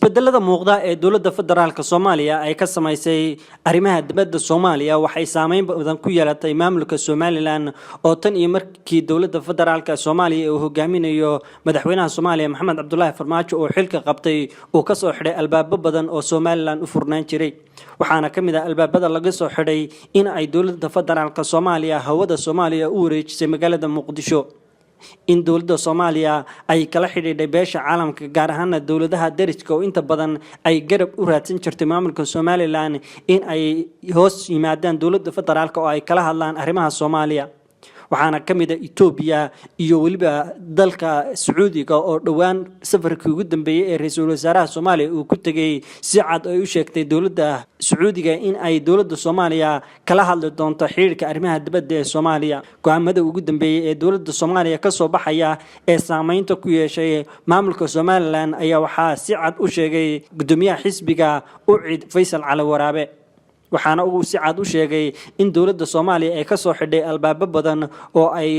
isbedelada muuqda ee dowladda federaalka Soomaaliya ay ka samaysay arrimaha dibadda Soomaaliya waxay saameyn badan ku yeelatay maamulka Somaliland oo tan iyo markii dowladda federaalka Soomaaliya uu hogaaminayo madaxweynaha Soomaaliya Maxamed Cabdullaahi Farmaajo oo xilka qabtay uu ka soo xidhay albaabo badan oo Somaliland u furnaan jiray waxaana kamid ah albaabada laga soo xidhay in ay dowladda federaalka Soomaaliya hawada Soomaaliya u wareejisay magaalada Muqdisho in dowladda Soomaaliya ay kala xidhiidhay beesha caalamka gaar ahaan dowladaha dariska oo inta badan ay garab u raadsan jirtay maamulka Somaliland in ay hoos yimaadaan dowladda federaalka oo ay kala hadlaan arrimaha Soomaaliya waxaana kamid ah Ethiopia iyo waliba dalka Sacuudiga oo dhawaan safarkii ugu dambeeyay ee ra'iisul wasaaraha Soomaaliya uu ku tagay si cad ay u sheegtay dowladda Sacuudiga in ay dowladda Soomaaliya kala hadli doonto xiriirka arrimaha dibadda ee Soomaaliya go'aamada ugu dambeeyay ee dowladda Soomaaliya ka soo baxaya ee saameynta ku yeeshay maamulka Somaliland ayaa waxaa si cad u sheegay gudoomiyaha xisbiga UCID Faysal Cali Waraabe waxaana uu si cad u sheegay in dowladda Soomaaliya ay ka soo xidhay albaabo badan oo ay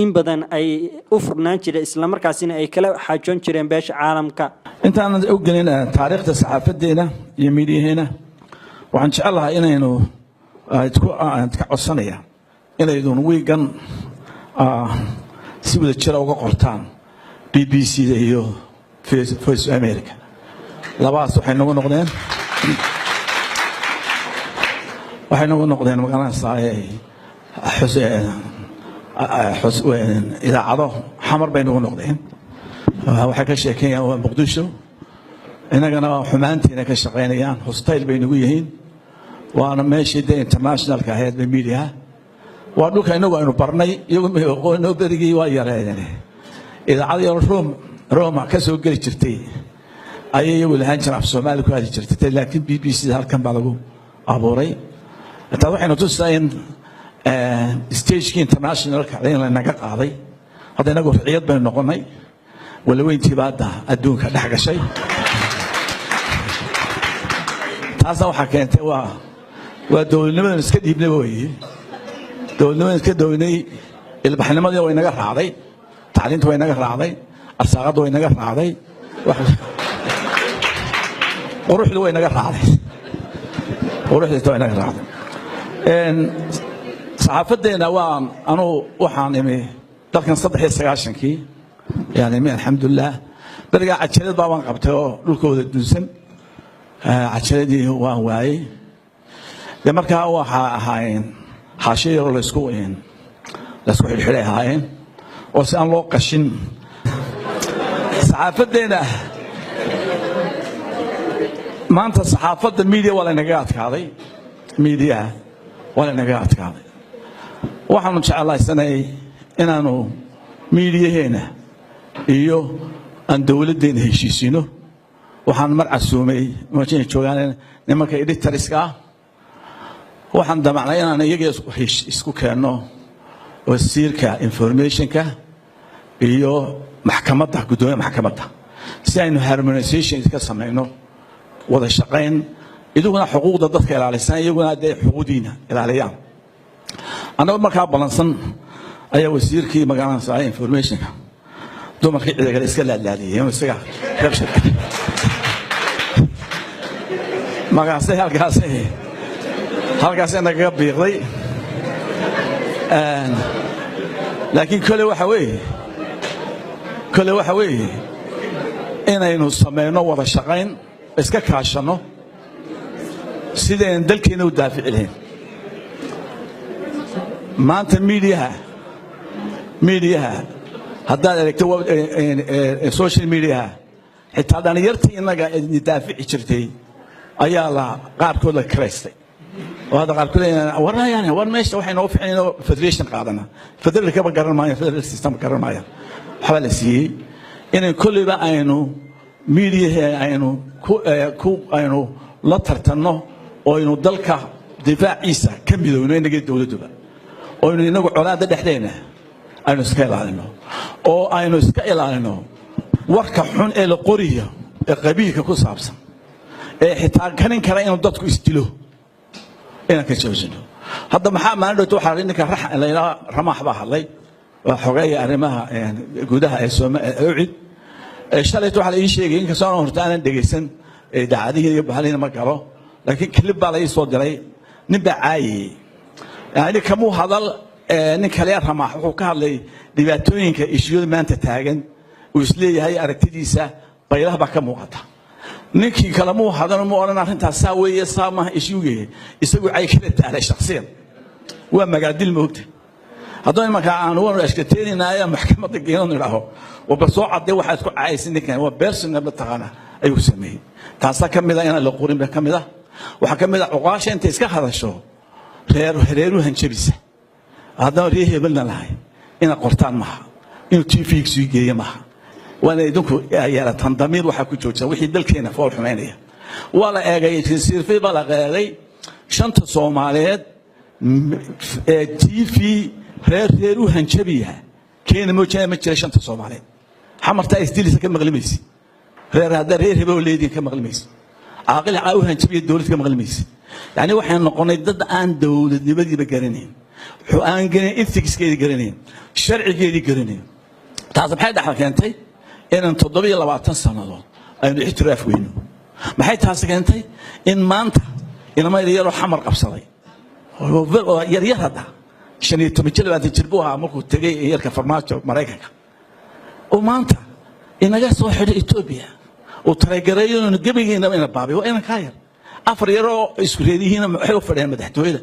in badan ay u furnaan jireen isla markaasina ay kala xaajoon jireen beesha caalamka intaan u gelin taariikhda saxaafadeena iyo miidiyaheena waxaan jecelahay inaynu ka codsanaya inaydun wiigan si wada jira uga qortaan BBC-da iyo Voice of America labaas waxay nagu noqdeen magaranaysaa idaacado xamar bay nagu noqdeen waxay ka sheekeeyaan waa Muqdisho inagana xumaantiina ka shaqeynayaan hostile bay nagu yihiin waana meeshii internationalka ahayd media waa dhulka inagu aynu barnay iyagu noo berigii waa yareeyeen idaacadii Roma ka soo geli jirtay ayay iyagu lahaan jireen af Soomaali ku hadi jirtay laakiin BBC halkan baa lagu abuuray inta waxaynu tusayeen stage international ka la naga qaaday hadda inagu riciyad bay noqonay wala weyntii baada adduunka dhex gashay taas waxa keentay waa dowladnimada iska dhiibnay weeye dowladnimada iska doonay ilbaxnimadii way naga raacday tacliinta way naga raacday arsaaqada way naga raacday quruxdu way naga raacday saxaafadeena waan anu waxaan imi dalkan 93kii yani alxamdulillah bariga cajalad baan qabtay oo dhulkooda dunsan cajaladii waan waayay markaa waxa ahaayeen xaashiyo la isku xilxilay ahaayeen oo si aan loo qashin saxaafadeena maanta saxaafadda media wala naga adkaaday media wala naga adkaaday waxaanu jecelahay inaanu mediaheena iyo aan dawladeena heshiisino waxaan mar casuumay markay joogaan nimanka editorska waxaan damacnay inaan iyaga isku keeno wasiirka informationka iyo maxkamadda gudoomiyaha maxkamadda si aynu harmonization ka sameeyno wada shaqeyn iduguna xuquuqda dadka ilaalisan iyaguna ay xuquuqdiina ilaaliyaan anagu markaa balansan ayaa wasiirkii magaalada informationka dumarkii ciidaga iska laadlaadiyay isaga rabshad magaasay halkaas naga biiqday laakiin kale waxa weeye inaynu sameeyno wada shaqeyn iska kaashano sideen dalkeena u daafici lahayn maanta media haddaad aragto social media xitaa dhalinyartii inaga daafici jirtay ayaa la qaarkood la karaystay oo hadda qaarkood war meesha waxay noo fiicnayno federation qaadana federal ka garan maayo federal system garan maayo waxa la siiyay inay kulliba aynu media aynu la tartanno oo aynu dalka difaaciisa ka midowno inaga dawladduba oo aynu inagu colaada dhexdeena aynu iska ilaalino oo aynu iska ilaalino warka xun ee la qoriyo ee qabiilka ku saabsan ee xitaa kanin kara inuu dadku isdilo inaan ka joojino hadda maxaa maalin dhowto waxaa ninka ramax baa hadlay waa xogeeya arrimaha gudaha ee Soomaaliya UCID shalayto waxa la ii sheegay in ka soo horta aanan dhageysan daacadihiina iyo bahalihiina ma galo laakiin kilib baa la ii soo diray nin baa caayayey yani kamuu hadal nin kale ramaax wuxuu ka hadlay dhibaatooyinka ishiyada maanta taagan uu isleeyahay aragtidiisa baylaha baa ka muuqata ninkii kale muu hadal muu odhan arrintaas saa weeye saa maaha ishiyugeeye isagu cay kala taalay shakhsiyan waa magaadil moogta haddana markaa aan waanu ashkateynayna maxkamadda geeno idhaaho waba soo cadday waxaa isku caayaysa ninkan waa bersona mataqaana ayuu sameeyey taasaa ka mid ah inaan la qorin ba ka mid ah waxaa ka mid ah cuqaasha intay iska hadasho reeruhu hanjabisa haddana reer hebelna lahay inaad qortaan maaha inuu tvga sii geeyo maaha waana idinku yeelataan damiir waxaa ku joogta wixii dalkeena fool xumaynaya waa la eegay sirfay baa la eegay shanta Soomaaliyeed tv reeruhu hanjabiya keena moojana ma jira shanta Soomaaliyeed xamarta isdiilisa ka maqlimaysi reer hebel leedin ka maqlimaysi عاقل عاوها نجيب الدولة كم غلميس يعني واحد نقولنا ضد عن دولة نبدي بقرنين حقان قرنين إنثكس كذي قرنين شرع كذي قرنين تعرف حاجة حكيتي إن تضبي الله بعد سنة الله أنا احتراف وينه ما حيت حكيتي إن ما أنت إن ما يريح حمر قبصلي يريح هذا عشان يتمثل بعد تجربوها ممكن تجي يركب فرمات مرايكك وما أنت إن جالس واحد إثيوبيا وتريجريون جبينا من البابي وين كاير أفريرو إسكريدي هنا حلو فريم مدحته هذا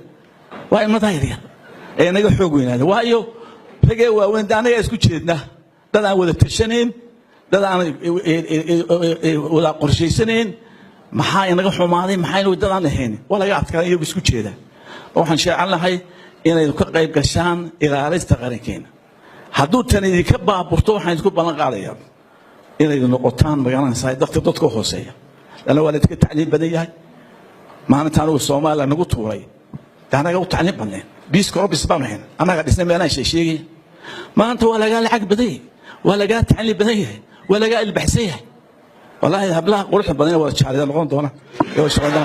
وين مدايريا أنا جو حقوقنا هذا وايو رجوا وين دانا إسكوتشيدنا ده أنا ولا تشنين ده أنا ولا قرشي سنين محاي أنا جو حمادي محاي وده أنا هنا ولا قاعد كان يو إسكوتشيدا وحن شيء على هاي إن يذكر قريب كشان إلى عريس تغريكين حدود تاني يكبر بورتو حين يذكر بنا قاريا إلى النقطان بيانا سايد ضغط كوسية لأنه ولد كتعليم بديهي ما أنا تعرف الصومال أنا قلت وراي ده أنا قلت تعليم بني بيس كروب يسبانه هنا أنا قاعد اسمه أنا شيء ما أنت ولا قال حق بديه ولا قال تعليم بديه ولا قال البحثية والله هبلها قلت بني ولا شعري ده الغون دونا يا شغل ده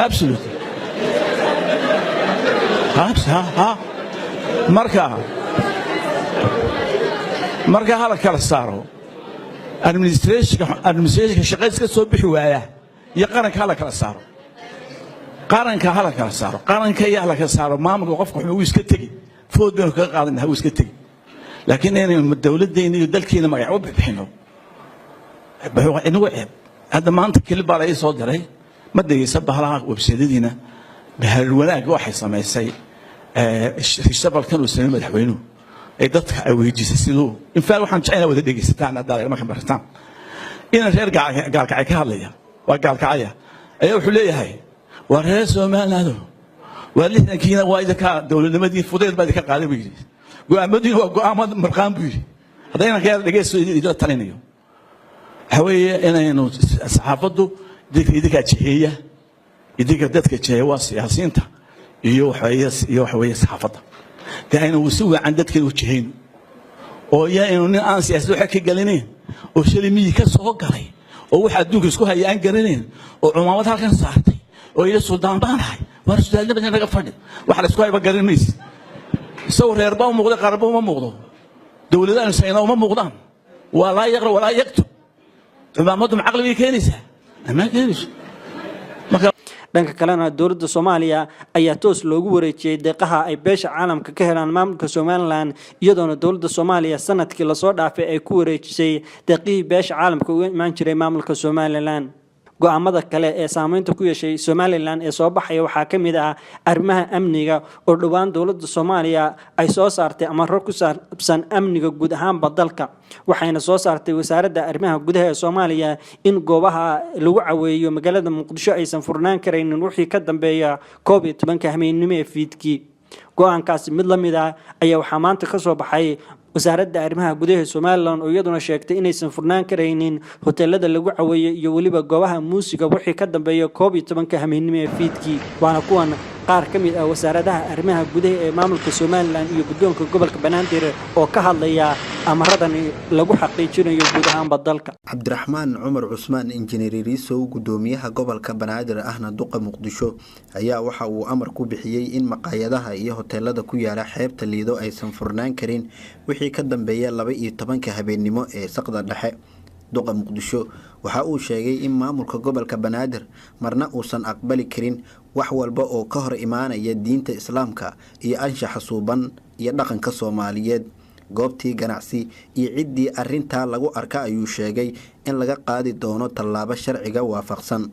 absolute ها marka hala kala saaro administration shaqadiis ka soo bixi waaya iyo qaranka hala kala saaro qaranka iyo hala kala saaro maamulka qofku wuxuu iska tagi food baan ka qaadanaa uu iska tagi laakiin inay dawladdeena iyo dalkeena magac u bixino inuu ceeb hada maanta kale baa ay soo diray ma dhageysa bahalaha website-diina bahal wanaag waxay sameysay shabalkan uu sameeyay madaxweynuhu dadka ay weydiisay sidoo in faal waxaan jecelahay wada dhageysataan hadda ma xambartaan in reer gaalkacay ka hadlaya waa gaalkacaya ayaa wuxuu leeyahay waa reer Soomaaliyeed waa lixdankiina waa idinka dawladnimadii fudeed baa idinka qaaday buu go'aamadii waa go'aamad marqaan buu yiri hadayna ka dhageyso idin talinayo haweeye inaynu saxaafadu idinka jiheeya idinka dadka jiheeya waa siyaasiyiinta iyo waxweeye saxaafada كأنه وسوى عن ذلك الوجهين ويا إنه أنا سياسي وحكي قالين وشلمي كسر قالي وواحد دوك يسكوها يان قالين وعمامات هالكن صارتي ويا السودان بانهاي والسودان ده بدنا نقفل واحد يسكوها يبقى قالين ميس سووا ريربا ومغضى قربا وما مغضى دولة سينا وما مغضى ولا يقرأ ولا يكتب عماماتهم عقل بيكينيسه ما كينيش dhanka kalena dawladda Soomaaliya ayaa toos loogu wareejiyay deeqaha ay beesha caalamka ka helaan maamulka Soomaaliland iyadoona dawladda Soomaaliya sanadkii la soo dhaafay ay ku wareejisay deeqihii beesha caalamka uga imaan jiray maamulka Soomaaliland go'aamada kale ee saameynta ku yeeshay Soomaaliland ee soo baxay waxa kamid ah arrimaha amniga oo dhawaan dawladda Soomaaliya ay soo saartay amarro ku saabsan amniga guud ahaan dalka waxayna soo saartay wasaaradda arrimaha gudaha ee Soomaaliya in goobaha lagu caweeyo magaalada Muqdisho aysan furnaan kareynin wixii ka dambeeya COVID-19 hameenimo ee fiidkii go'aankaasi mid la mid ah ayaa waxa maanta ka soo baxay wasaaradda arrimaha gudaha Soomaaliland oo iyaduna sheegtay inaysan furnaan kareynin hoteelada lagu caweeyo iyo waliba goobaha muusiga wixii ka dambeeya COVID-19 hameenimo ee fiidkii waana kuwan qaar kamid ah wasaaradaha arrimaha gudaha ee maamulka Soomaaliland iyo guddoonka gobolka Banaadir oo ka hadlaya amaradan lagu xaqiijinayo guud ahaan dalka Cabdiraxmaan Cumar Cusmaan injineer Riisow gudoomiyaha gobolka Banaadir ahna duqa Muqdisho ayaa waxa uu amar ku bixiyay in maqaayadaha iyo hoteelada ku yaala xeebta Liido aysan furnaan karin wixii ka dambeeya 12 habeenimo ee saqda dhexe duqa muqdisho waxa uu sheegay in maamulka gobolka banaadir marna uusan aqbali karin wax walba oo ka hor imaanaya diinta islaamka iyo anshaxa suuban iyo dhaqanka Soomaaliyeed goobtii ganacsi iyo ciddii arrintaa lagu arka ayuu sheegay in laga qaadi doono tallaabo sharciga waafaqsan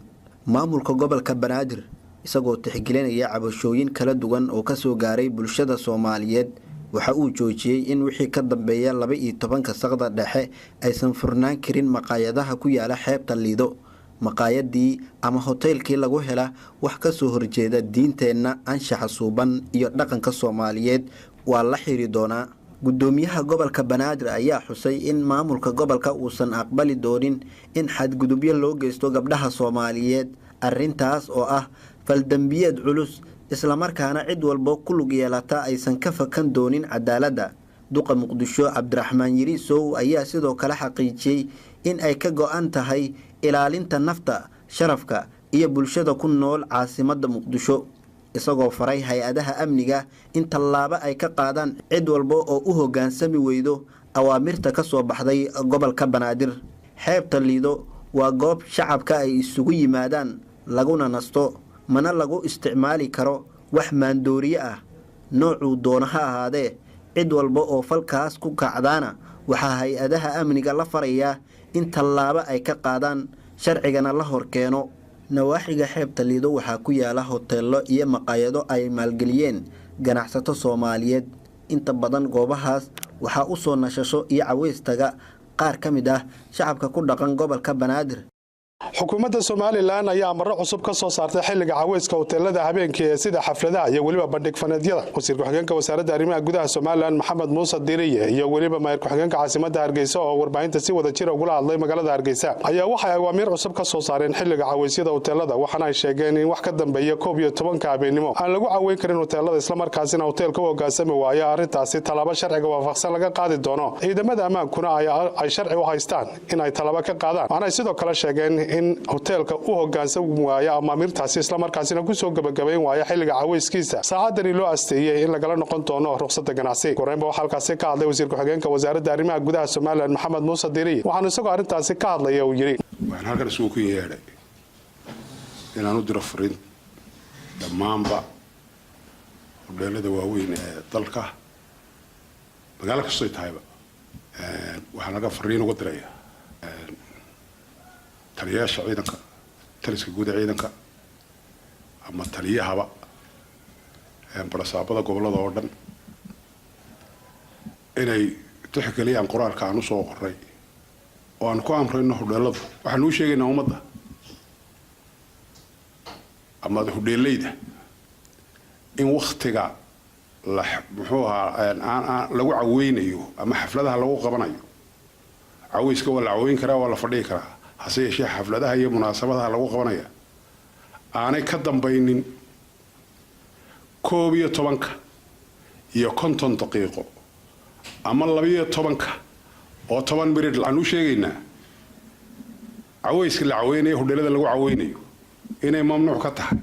maamulka gobolka banaadir isagoo tixgelinaya cabashooyin kala duwan oo ka soo gaaray bulshada Soomaaliyeed waxa uu joojiyay in wixii ka dambeeya 12 saqda dhexe aysan furnaan karin maqaayadaha ku yaala xeebta Liido maqaayadii ama hoteelkii lagu hela wax ka soo horjeeda diinteena anshaxa suuban iyo dhaqanka Soomaaliyeed waa la xiri doonaa gudoomiyaha gobolka banaadir ayaa xusay in maamulka gobolka uusan aqbali doonin in xadgudubyo loo geysto gabdhaha Soomaaliyeed arrintaas oo ah faldambiyad culus isla markaana cid walba ku lug yeelata aysan ka fakan doonin cadaaladda duqa muqdisho Cabdiraxmaan Yirisow ayaa sidoo kale xaqiijiyay in ay ka go'an tahay ilaalinta nafta sharafka iyo bulshada ku nool caasimadda muqdisho isagoo faray hay'adaha amniga in tallaabo ay ka qaadaan cid walba oo u hoggaansami weydo awaamirta ka soo baxday gobolka banaadir xeebta Liido waa goob shacabka ay isugu yimaadaan laguna nasto mana lagu isticmaali karo wax maandooriye ah noocuu doona ha ahaadee cid walba oo falkaas ku kacdaana waxaa hay-adaha amniga la farayaa in tallaabo ay ka qaadaan sharcigana la horkeeno nawaaxiga xeebta Liido waxaa ku yaala hoteelo iyo maqaayado ay maalgeliyeen ganacsato Soomaaliyeed inta badan goobahaas waxaa u soo nashasho iyo caweystaga qaar ka mid ah shacabka ku dhaqan gobolka banaadir xukuumadda Soomaaliland ayaa amaro cusub ka soo saartay xilliga caweyska hoteelada habeenkii ee sida xafladaha iyo waliba bandhig faneedyada wasiir ku-xigeenka wasaaradda arrimaha gudaha Soomaaliland Maxamed Muuse Diiriye iyo waliba maayir ku-xigeenka caasimadda Hargeysa oo warbaahinta si wada jir uga hadlay magaalada Hargeysa ayaa waxa ay awaamiir cusub ka soo saareen xilliga caweysyada hoteelada waxaana ay sheegeen in wax ka dambeeya 12 habeenimo aan lagu caweyn karin hoteelada isla markaasina hoteelka uu hogaansami waayo arrintaasi talaabo sharciga waafaqsan laga qaadi doono ciidamada amaankuna ay sharci u haystaan in ay talaabo ka qaadaan waxaana sidoo kale sheegeen in hoteelka uu hoggaansan waayo amaamirtaasi isla markaasina ku soo gabagabeyn waayo xilliga caweyskiisa saacadani loo asteeyay in laga noqon doono ruqsadda ganacsi koreynba waxa halkaas ka hadlay wasiir ku-xigeenka wasaaradda arrimaha gudaha Soomaaliland Maxamed Muuse Diiriye waxaanu isagoo arrintaasi ka hadlay oo yiri waxaan halkan isugu ku yeeray inaan u diro fariin dhammaanba hoteelada waaweyn ee dalka magaalo kastoo tahayba waxaan laga fariin uga dirayaa taliyaasha ciidanka taliska guud ee ciidanka ama taliyahaba barasaabada gobolada oo dhan inay tixgeliyaan qoraalka aan u soo qoray oo aan ku amrayno hoteeladu waxaan u sheegaynaa ummadda ama hoteelada in waqtiga lagu caweynayo ama xafladaha lagu qabanayo caweyska waa la caweyn karaa waa la fadhiyi karaa hase yeeshee xafladaha iyo munaasabadaha lagu qabanaya aanay ka dambaynin 12 iyo 50 daqiiqo ama 12 oo 10 minute aan u sheegaynaa caweyska la caweynayo hoteelada lagu caweynayo inay mamnuuc ka tahay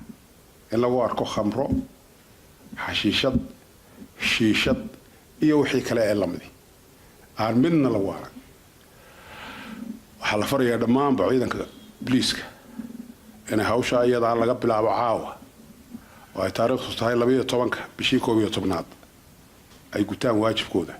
in lagu arko khamro xashiishad shiishad iyo wixii kale ee lamid aan midna la waaran waxa la farayaa dhammaan ciidanka booliiska in hawsha iyada laga bilaabo caawa oo ay taariikhdu tahay 12 bishii 11 ay gutaan waajibkooda